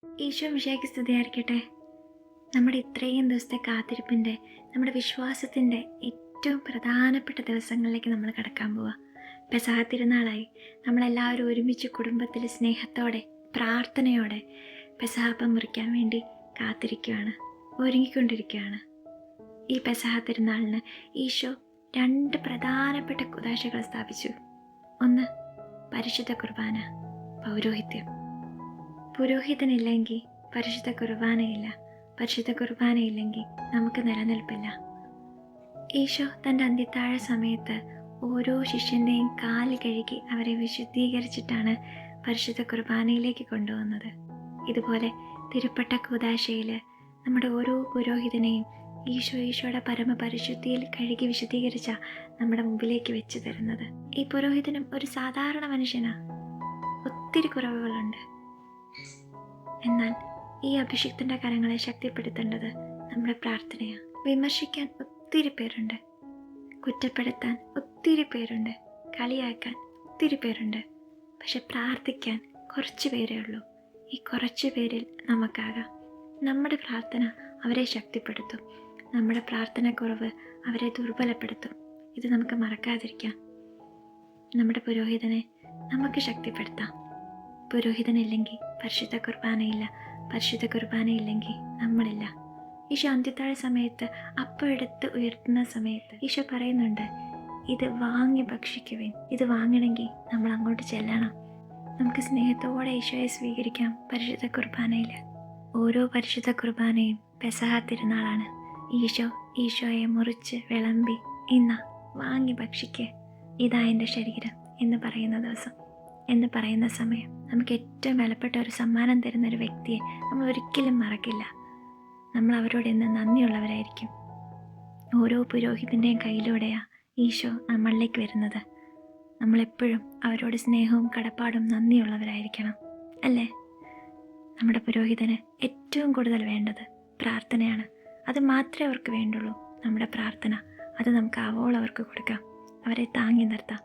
ഈശോ മിശിഹായ്ക്ക് സ്തുതിയായിരിക്കട്ടെ. നമ്മുടെ ഇത്രയും ദിവസത്തെ കാത്തിരിപ്പിൻ്റെ, നമ്മുടെ വിശ്വാസത്തിൻ്റെ ഏറ്റവും പ്രധാനപ്പെട്ട ദിവസങ്ങളിലേക്ക് നമ്മൾ കടക്കാൻ പോവുക. പെസഹ തിരുനാളായി. നമ്മളെല്ലാവരും ഒരുമിച്ച് കുടുംബത്തിൽ സ്നേഹത്തോടെ പ്രാർത്ഥനയോടെ പെസഹാപ്പം മുറിക്കാൻ വേണ്ടി കാത്തിരിക്കുകയാണ്, ഒരുങ്ങിക്കൊണ്ടിരിക്കുകയാണ്. ഈ പെസഹ തിരുനാളിന് ഈശോ 2 പ്രധാനപ്പെട്ട കുദാശകൾ സ്ഥാപിച്ചു. ഒന്ന്, പരിശുദ്ധ കുർബാന, പൗരോഹിത്യം. പുരോഹിതനില്ലെങ്കിൽ പരിശുദ്ധ കുർബാനയില്ല, പരിശുദ്ധ കുർബാനയില്ലെങ്കിൽ നമുക്ക് നിലനിൽപ്പില്ല. ഈശോ തൻ്റെ അന്ത്യത്താഴ സമയത്ത് ഓരോ ശിഷ്യൻ്റെയും കാല് കഴുകി അവരെ വിശുദ്ധീകരിച്ചിട്ടാണ് പരിശുദ്ധ കുർബാനയിലേക്ക് കൊണ്ടുവന്നത്. ഇതുപോലെ തിരുപ്പട്ട കൂദാശയിൽ നമ്മുടെ ഓരോ പുരോഹിതനെയും ഈശോയുടെ പരമപരിശുദ്ധിയിൽ കഴുകി വിശുദ്ധീകരിച്ച നമ്മുടെ മുമ്പിലേക്ക് വെച്ച് തരുന്നത്. ഈ പുരോഹിതനും ഒരു സാധാരണ മനുഷ്യനാ. ഒത്തിരി കുറവുകളുണ്ട്. എന്നാൽ ഈ അഭിഷിക്തൻ്റെ കരങ്ങളെ ശക്തിപ്പെടുത്തേണ്ടത് നമ്മുടെ പ്രാർത്ഥനയാണ്. വിമർശിക്കാൻ ഒത്തിരി പേരുണ്ട്, കുറ്റപ്പെടുത്താൻ ഒത്തിരി പേരുണ്ട്, കളിയാക്കാൻ ഒത്തിരി പേരുണ്ട്. പക്ഷെ പ്രാർത്ഥിക്കാൻ കുറച്ച് പേരേ ഉള്ളൂ. ഈ കുറച്ച് പേരിൽ നമുക്കാകാം. നമ്മുടെ പ്രാർത്ഥന അവരെ ശക്തിപ്പെടുത്തും, നമ്മുടെ പ്രാർത്ഥനക്കുറവ് അവരെ ദുർബലപ്പെടുത്തും. ഇത് നമുക്ക് മറക്കാതിരിക്കാം. നമ്മുടെ പുരോഹിതനെ നമുക്ക് ശക്തിപ്പെടുത്താം. പുരോഹിതനില്ലെങ്കിൽ പരിശുദ്ധ കുർബാനയില്ല, പരിശുദ്ധ കുർബാനയില്ലെങ്കിൽ നമ്മളില്ല. ഈശോ അന്ത്യത്താഴ സമയത്ത് അപ്പം എടുത്ത് ഉയർത്തുന്ന സമയത്ത് ഈശോ പറയുന്നുണ്ട്, ഇത് വാങ്ങി ഭക്ഷിക്കുവിൻ. ഇത് വാങ്ങണമെങ്കിൽ നമ്മൾ അങ്ങോട്ട് ചെല്ലണം. നമുക്ക് സ്നേഹത്തോടെ ഈശോയെ സ്വീകരിക്കാം പരിശുദ്ധ കുർബാനയിൽ. ഓരോ പരിശുദ്ധ കുർബാനയും പെസഹ തിരുനാളാണ്. ഈശോയെ മുറിച്ച് വിളമ്പി ഇന്ന വാങ്ങി ഭക്ഷിക്ക്, ഇതാ എൻ്റെ ശരീരം എന്ന് പറയുന്ന ദിവസം, എന്ന് പറയുന്ന സമയം നമുക്ക് ഏറ്റവും വിലപ്പെട്ട ഒരു സമ്മാനം തരുന്ന ഒരു വ്യക്തിയെ നമ്മൾ ഒരിക്കലും മറക്കില്ല. നമ്മൾ അവരോട് ഇന്ന് നന്ദിയുള്ളവരായിരിക്കും. ഓരോ പുരോഹിതൻ്റെയും കയ്യിലൂടെയാണ് ഈശോ നമ്മളിലേക്ക് വരുന്നത്. നമ്മളെപ്പോഴും അവരോട് സ്നേഹവും കടപ്പാടും നന്ദിയുള്ളവരായിരിക്കണം, അല്ലേ? നമ്മുടെ പുരോഹിതന് ഏറ്റവും കൂടുതൽ വേണ്ടത് പ്രാർത്ഥനയാണ്. അത് മാത്രമേ അവർക്ക് വേണ്ടുള്ളൂ. നമ്മുടെ പ്രാർത്ഥന അത് നമുക്ക് ആവോളം അവർക്ക് കൊടുക്കാം, അവരെ താങ്ങി നിർത്താം.